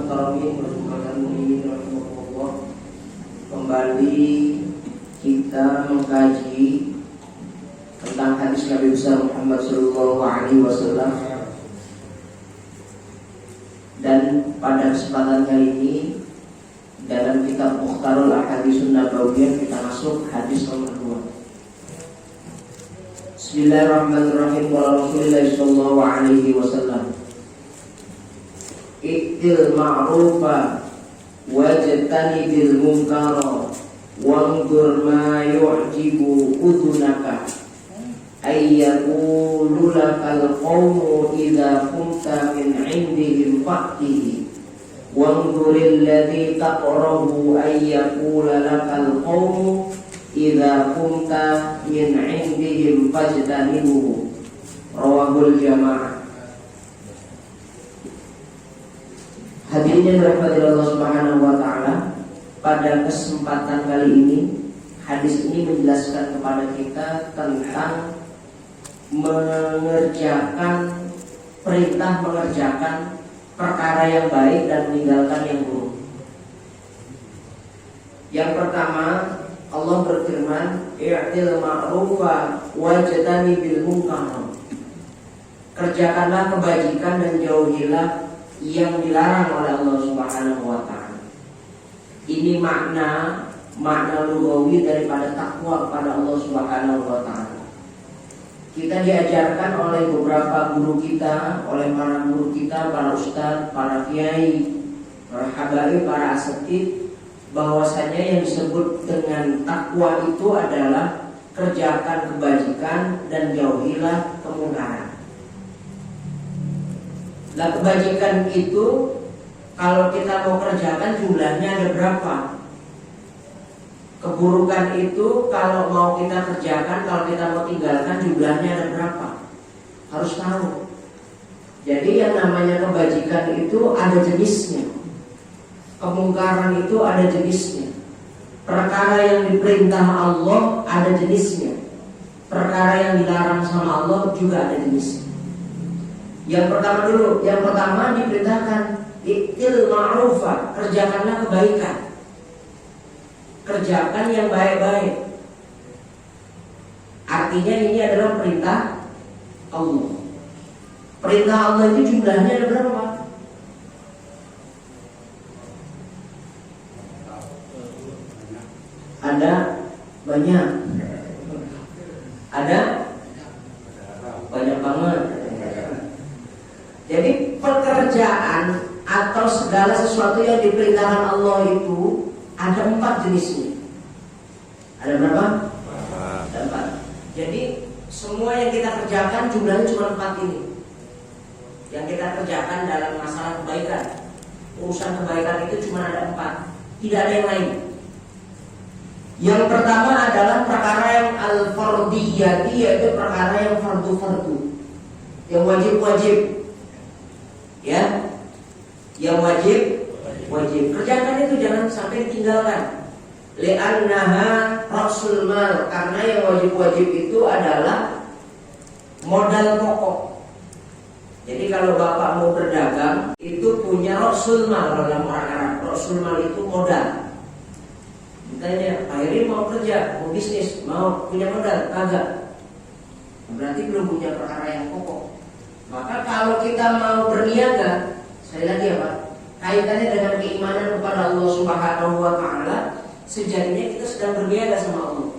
muhtaramin warahmatullahi wabarakatuh. Kembali kita mengkaji tentang hadis Nabi besar Muhammad sallallahu alaihi wasallam. Dan pada kesempatan kali ini dalam kitab Mukhtarul Ahaditsun Nabawiyah kita masuk hadis nomor 2. Bismillahirrahmanirrahim. Wa Rasulullah sallallahu alaihi wasallam, I'til ma'rufa wajtanibil munkara wanzur ma yu'jibu udunaka ayyaqulu lakal qawmu idza kunta min 'indihim fa'tihi wanzuril ladzi taqrabu ayyaqula lakal qawmu idza kunta min 'indihim fajtanibuhu. Rawahul jamaah. Hadirin yang dirahmati Allah Subhanahu wa taala, pada kesempatan kali ini hadis ini menjelaskan kepada kita tentang perintah mengerjakan perkara yang baik dan meninggalkan yang buruk. Yang pertama, Allah berfirman, "I'til ma'rufa wajtanibil munkar." Kerjakanlah kebajikan dan jauhilah yang dilarang oleh Allah Subhanahu wa taala. Ini makna lughawi daripada takwa kepada Allah Subhanahu wa taala. Kita diajarkan oleh beberapa guru kita, oleh para guru kita, para ustadz, para kiai, para habaib, para asatidz, bahwasanya yang disebut dengan takwa itu adalah kerjakan kebajikan dan jauhilah kemungkaran. Nah, kebajikan itu kalau kita mau kerjakan jumlahnya ada berapa? Keburukan itu kalau mau kita kerjakan, kalau kita mau tinggalkan jumlahnya ada berapa? Harus tahu. Jadi yang namanya kebajikan itu ada jenisnya. Kemungkaran itu ada jenisnya. Perkara yang diperintah Allah ada jenisnya. Perkara yang dilarang sama Allah juga ada jenisnya. Yang pertama dulu, yang pertama diperintahkan i'til ma'rufa, kerjakanlah kebaikan. Kerjakan yang baik-baik. Artinya ini adalah perintah Allah. Perintah Allah itu jumlahnya ada berapa? Ada banyak. Ada banyak banget. Jadi pekerjaan atau segala sesuatu yang diperintahkan Allah itu ada 4 jenisnya. Ada berapa? Ada 4. Jadi semua yang kita kerjakan jumlahnya cuma 4 ini. Yang kita kerjakan dalam masalah kebaikan, urusan kebaikan itu cuma ada 4. Tidak ada yang lain. Yang pertama adalah perkara yang al-fardiyati, yaitu perkara yang fardu-fardu, yang wajib-wajib. Ya, yang wajib kerjakan itu, jangan sampai tinggalkan. Li'annaha rasul mal, karena yang wajib itu adalah modal pokok. Jadi kalau bapak mau berdagang itu punya rasul mal dalam orang Arab. Rasul mal itu modal. Misalnya Pak Heri mau kerja, mau bisnis, mau punya modal, kagak, berarti belum punya perkara yang pokok. Maka kalau kita mau berniaga, sekali lagi ya Pak, kaitannya dengan keimanan kepada Allah Subhanahu wa taala, sejatinya kita sedang berniaga sama Allah.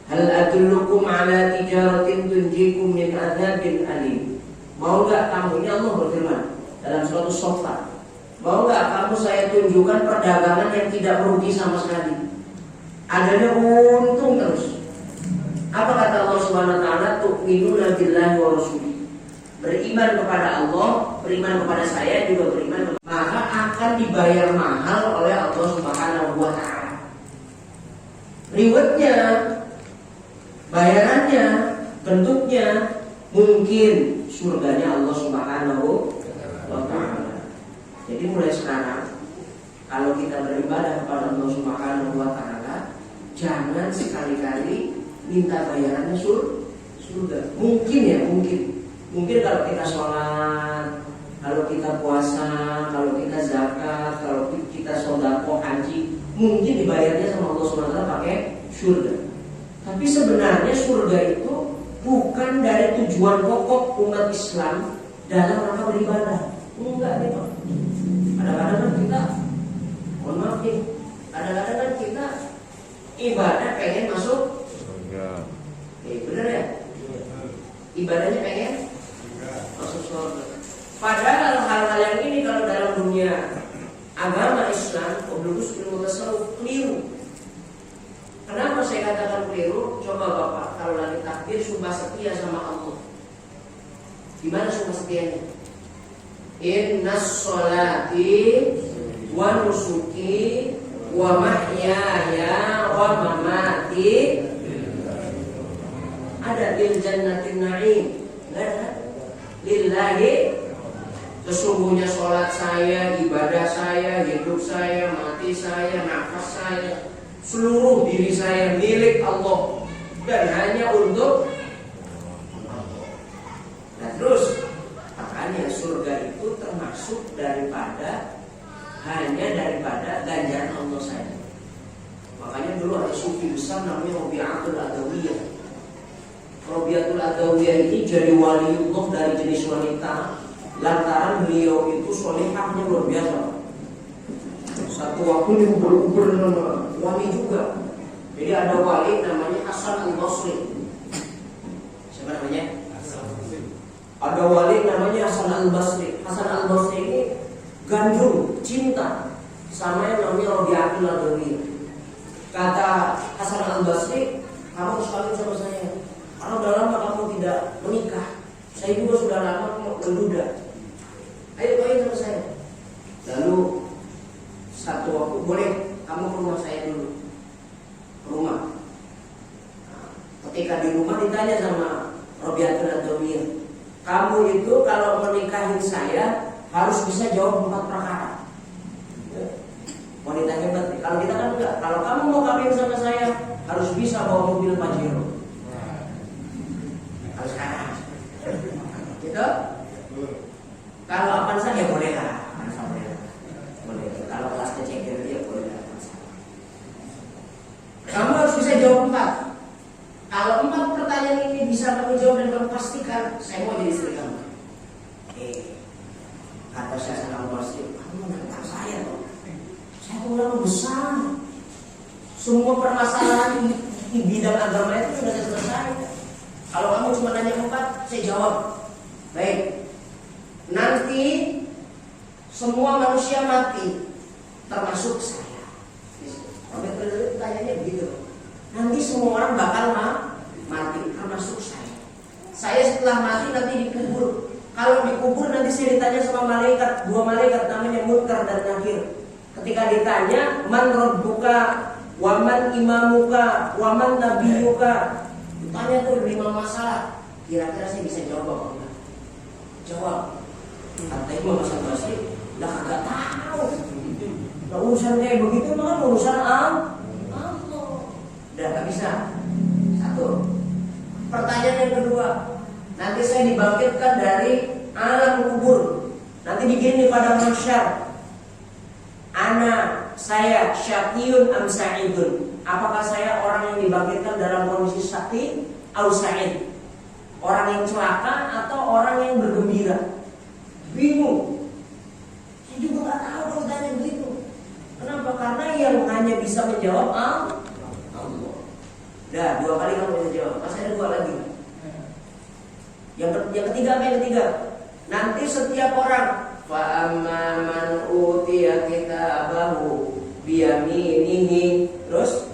Hal adullukum ala tijaratin tunjikum min adzabin alim. Mau enggak kamu, ini Allah berfirman dalam suatu sofa, mau enggak kamu saya tunjukkan perdagangan yang tidak merugi sama sekali, adanya untung terus. Apa kata Allah Subhanahu wa taala? Tu'minuna billahi wa rasulih. Beriman kepada Allah, beriman kepada saya, juga beriman kepada, maka akan dibayar mahal oleh Allah Subhanahu wa taala. Rewardnya, bayarannya, bentuknya mungkin surganya Allah Subhanahu wa taala. Jadi mulai sekarang kalau kita beribadah kepada Allah Subhanahu wa taala, jangan sekali-kali minta bayarannya surga. Mungkin ya, mungkin kalau kita sholat, kalau kita puasa, kalau kita zakat, mungkin dibayarnya sama Allah SWT pakai surga. Tapi sebenarnya surga itu bukan dari tujuan pokok umat Islam dalam rangka beribadah. Enggak nih Pak. Kadang-kadang kan kita, mohon maaf nih, kadang-kadang kan kita ibadah pengen masuk surga. Bener ya? Ibadahnya pengen masuk surga. Padahal hal-hal yang ini kalau dalam dunia agama Islam, obligus ilmu tasawuf, keliru. Kenapa saya katakan keliru? Coba Bapak, kalau lagi takbir sumpah setia sama Allah, gimana sumpah setianya? Innas sholati wa nusuki wa mahyaya wa mamati ada lil jannatin na'im. Enggak ada. Lillahi, sesungguhnya sholat saya, ibadah saya, hidup saya, mati saya, nafas saya, seluruh diri saya milik Allah dan hanya untuk Allah. Nah terus makanya surga itu termasuk daripada ganjaran Allah saja. Makanya dulu ada sufi besar namanya Rabi'atul Adawiyah. Rabi'atul Adawiyah ini jadi waliullah dari jenis wanita lantaran beliau itu solehahnya luar biasa. Satu waktu diuber-uber wali juga. Jadi ada wali namanya Hasan Al-Basri. Siapa namanya? Ada wali namanya Hasan Al-Basri. Hasan Al-Basri ini gandrung cinta sama yang namanya Rabi'atul Adawiyah. Kata Hasan Al-Basri, kamu harus kawin sama saya. Karena udah lama kamu tidak menikah. Saya juga sudah lama menduda. Ayo kawin sama saya. Lalu satu waktu, boleh kamu ke rumah saya dulu. Ke rumah. Nah, ketika di rumah ditanya sama Rabi'atul Adawiyah, kamu itu kalau menikahin saya harus bisa jawab 4 perkara. Wanita hebat. Kalau kita kan enggak. Kalau kamu mau kawin sama saya harus bisa bawa mobil Pajero. Harus kalah. Gitu? Kalau Avanza ya boleh lah. Boleh. Kalau kelas kecil ya boleh lah. Kamu harus bisa jawab 4. Kalau 4 pertanyaan ini bisa kamu jawab dan kamu pastikan saya mau jadi istri kamu. Kata saya sama pasti, kamu menentang saya loh. Saya ulama besar. Semua permasalahan di bidang agama itu sudah selesai. Kalau kamu cuma nanya 4, saya jawab. Baik. Nanti semua manusia mati, termasuk saya. Sampai tanyanya begitu. Nanti semua orang bakal mati, termasuk saya. Saya setelah mati nanti dikubur. Kalau dikubur nanti saya ditanya sama malaikat, 2 malaikat namanya Munkar dan Nakir. Ketika ditanya, man rabbuka, wa man imamuka, wa man nabiyuka, ditanya tuh 5 masalah. Kira-kira saya bisa jawab apa enggak? Jawab. Kata Imam Hasan Basri, lah kagak tahu. Nah, urusan kayak begitu mah urusan Allah. Udah gak bisa. 1. Pertanyaan yang kedua, nanti saya dibangkitkan dari alam kubur. Nanti digini pada mahsyar. Saya syaqiyun am sa'idun. Apakah saya orang yang dibangkitkan dalam kondisi syaqi atau sa'id? Orang yang celaka atau orang yang bergembira? Bingung. Saya juga gak tahu kalau ditanya begitu. Kenapa? Karena yang hanya bisa menjawab Allah. Dah 2 kali kamu bisa jawab. Masih ada 2 lagi. Yang ketiga apa yang ketiga? Nanti setiap orang fa amma man utiya kitabahu biyaminihi, terus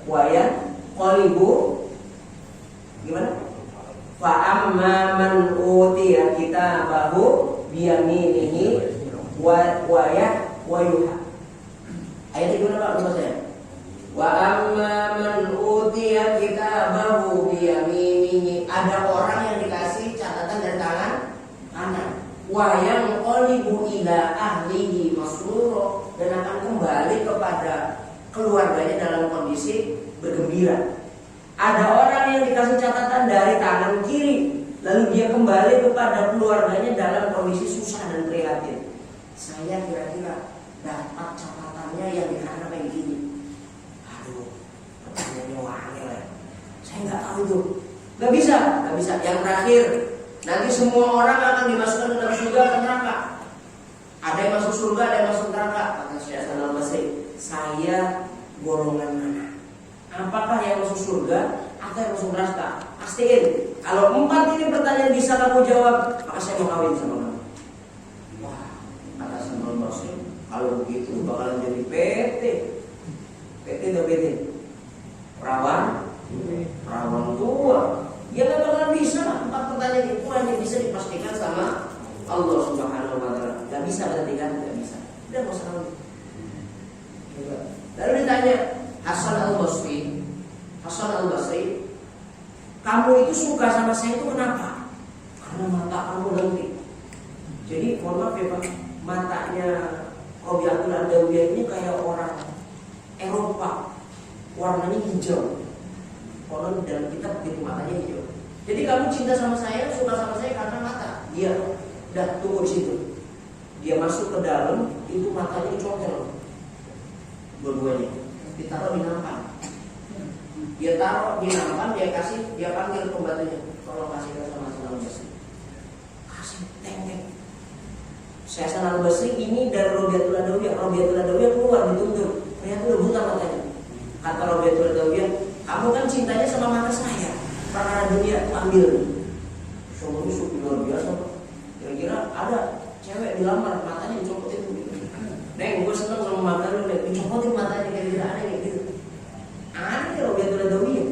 wa yanqalibu gimana? Fa amma man utiya kitabahu biyaminihi wa yuha. Ayat itu apa lupa saya? Wa amma man utiya kitabahu biyaminihi, ada orang yang dikasih catatan dari tangan kanan. Wa yanqalibu ila ahlihi masrura, dan akan kembali kepada keluarganya dalam kondisi bergembira. Ada orang yang dikasih catatan dari tangan kiri, lalu dia kembali kepada keluarganya dalam kondisi susah dan prihatin. Saya kira-kira dapat catatan orangnya yang di kanan kayak gini. Aduh, pertanyaannya wangil ya. Saya nggak tahu itu. Nggak bisa. Yang terakhir, nanti semua orang akan dimasukkan ke dalam surga atau neraka. Ada yang masuk surga, ada yang masuk neraka. Kata Syekh Hasan Al-Basri, saya golongan mana? Apakah yang masuk surga atau yang masuk neraka? Pastiin. Kalau 4 ini pertanyaan bisa kamu jawab, maka saya mau kawin sama kamu. Wah, kata Hasan Al-Basri, kalau begitu bakalan jadi PT atau PT? Perawan tua. Ya nggak bakalan bisa. 4 pertanyaan itu hanya bisa dipastikan sama Allah Subhanahu wa Ta'ala. Gak bisa berarti kan? Gak bisa. Udah nggak usah tahu. Lalu ditanya Hasan Al-Basri, kamu itu suka sama saya itu kenapa? Karena mata kamu lentik. Jadi mohon maaf ya Pak, matanya Robiatul Adawiyah ini kayak orang Eropa, warnanya hijau. Konon dalam kitab begitu matanya hijau. Jadi kamu cinta sama saya, suka sama saya karena mata. Dia udah tunggu di situ. Dia masuk ke dalam, itu matanya dicokel. Dua-duanya ditaruh di nampan. Dia taruh di nampan, dia panggil pembantunya, tolong kasih sama Hasan Al-Basri. Kasih tengek. Syekh Hasan Al-Basri ini dari Robiatul Adawiyah keluar dituntut. Ternyata udah buta matanya. Kata Robiatul Adawiyah, kamu kan cintanya sama mata saya. Perkara dunia ambil. Soalnya suku luar biasa. Kira-kira ada cewek dilamar matanya dicopotin. Neng, gue seneng sama mata lu, Neng. Dicopotin matanya kira-kira ada kayak gitu. Aneh Robiatul Adawiyah.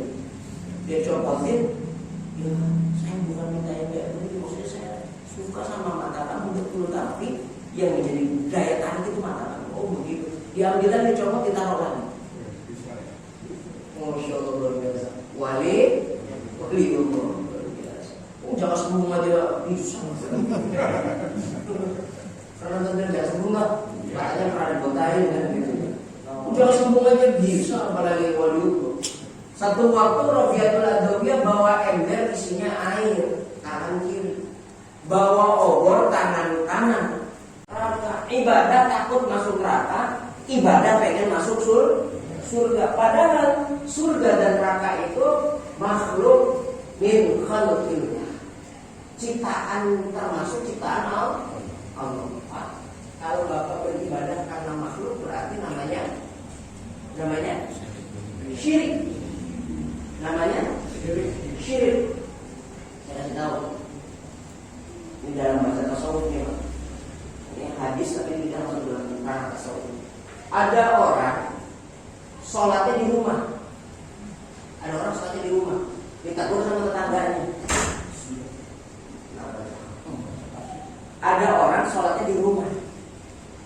Dia copotin. Ya, saya bukan minta yang kayak begitu. Maksudnya saya suka sama mata kamu betul, tapi yang menjadi daya tarik itu mata kamu. Oh begitu. Diambilan, dicopot, ditaruh lagi. Masya Allah luar biasa. Wali Allah luar biasa. Jangan sembung aja bisa. Karena tadi nggak sembung lah. Makanya pernah dibotahin kan gitu. Jangan sembung aja bisa, apalagi wali Allah. Satu waktu Robiatul Adawiyah bawa ember isinya air tangan kiri, bawa obor tangan kanan. Ibadah takut masuk neraka, ibadah pengen masuk surga. Padahal surga dan neraka itu makhluk min khalqillah, ciptaan, termasuk ciptaan Allah. Kalau Bapak beribadah karena makhluk, berarti namanya syirik. Syirik. Saya kasih tahu. Ini dalam bahasa tasawufnya. Ini hadis tapi tidak masuk dalam ranah tasawuf. Ada orang sholatnya di rumah. Ditegur sama tetangganya. Ada orang sholatnya di rumah.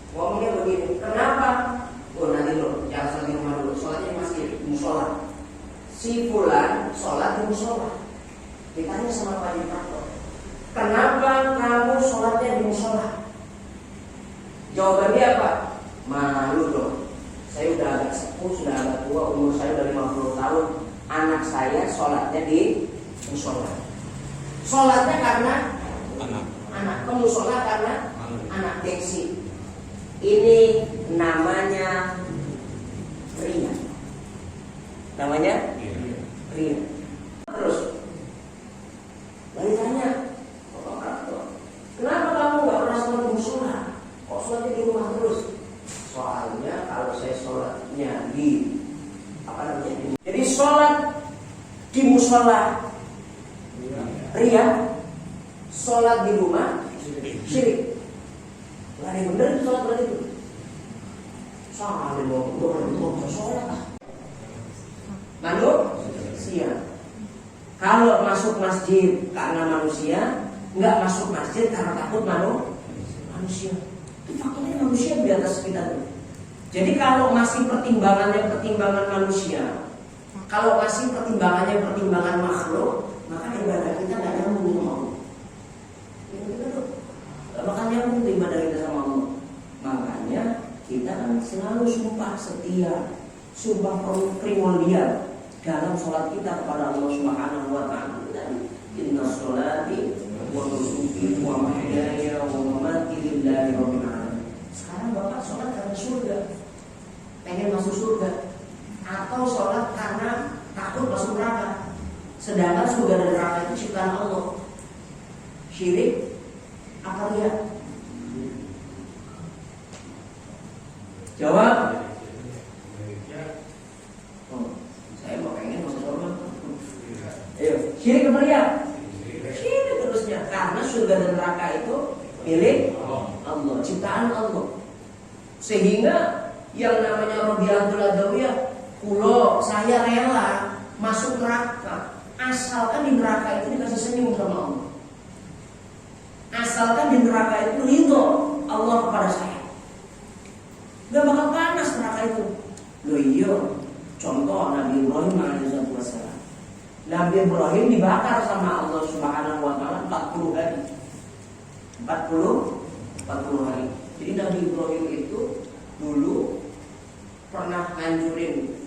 Ngomongnya begini, kenapa? Oh nanti dulu, jangan sholat di rumah dulu. Sholatnya di masjid, di musola. Si fulan sholat di musola. Ditanya sama Pak Dipraktor, kenapa kamu sholatnya di musola? Jawabannya apa? Malu dong. Saya udah agak sepuh, sudah agak tua, umur saya udah 50 tahun. Anak saya sholatnya di musola. Sholatnya karena anak. Kemusola karena anak gengsi. Ini namanya ria. Ria. Terus lalu tanya, kenapa kamu nggak pernah sholat di musola? Kok sholatnya di rumah terus? Soalnya kalau saya sholatnya di jadi sholat di musola ria, sholat di rumah syirik. Lah yang benar itu sholat berarti itu. Salah mau sholat. Manusia. Kalau masuk masjid karena manusia, nggak masuk masjid karena takut manusia. Itu faktornya manusia di atas kita. Jadi kalau masih pertimbangan manusia, kalau masih pertimbangan makhluk, maka ibadah kita nggak nyambung sama Allah. Kita tuh nggak bakal nyambung ibadah kita sama Allah. Makanya kita kan selalu sumpah setia, sumpah primordial dalam sholat kita kepada Allah Subhanahu wa Ta'ala. Inna sholati wa nusuki wa mahyaya wa mamati lillahi rabbil alamin. Sekarang Bapak sholat karena surga. pengen masuk surga, atau sholat karena takut masuk neraka. Sedangkan surga dan neraka itu ciptaan Allah. Syirik apa dia? Jawab. Saya mau pengen masuk surga. Ayo, syirik apa dia? Syirik terusnya, karena surga dan neraka itu milik Allah, ciptaan Allah. Sehingga yang namanya Rabi'atul Adawiyah, kulo saya rela masuk neraka asalkan di neraka itu dikasih senyum sama Allah, asalkan di neraka itu ridho Allah kepada saya. Gak bakal panas neraka itu. Loh iya, contoh Nabi Ibrahim alaihissalam. Nabi Ibrahim dibakar sama Allah Subhanahu wa taala 40 hari. 40 hari. Jadi Nabi Ibrahim itu dulu pernah ngancurin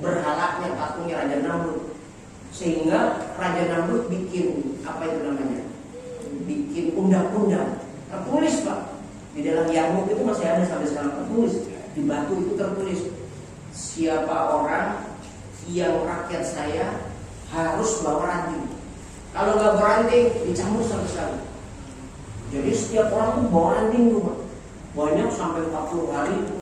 berhalanya patungnya Raja Namrud, sehingga Raja Namrud bikin apa itu namanya, bikin undang-undang tertulis Pak di dalam Yarmuk itu masih ada sampai sekarang, tertulis di batu itu tertulis, siapa orang yang rakyat saya harus bawa ranting, kalau nggak beranting dicambuk sampai sekali. Jadi setiap orang tuh bawa ranting tuh Pak, banyak sampai 40 hari.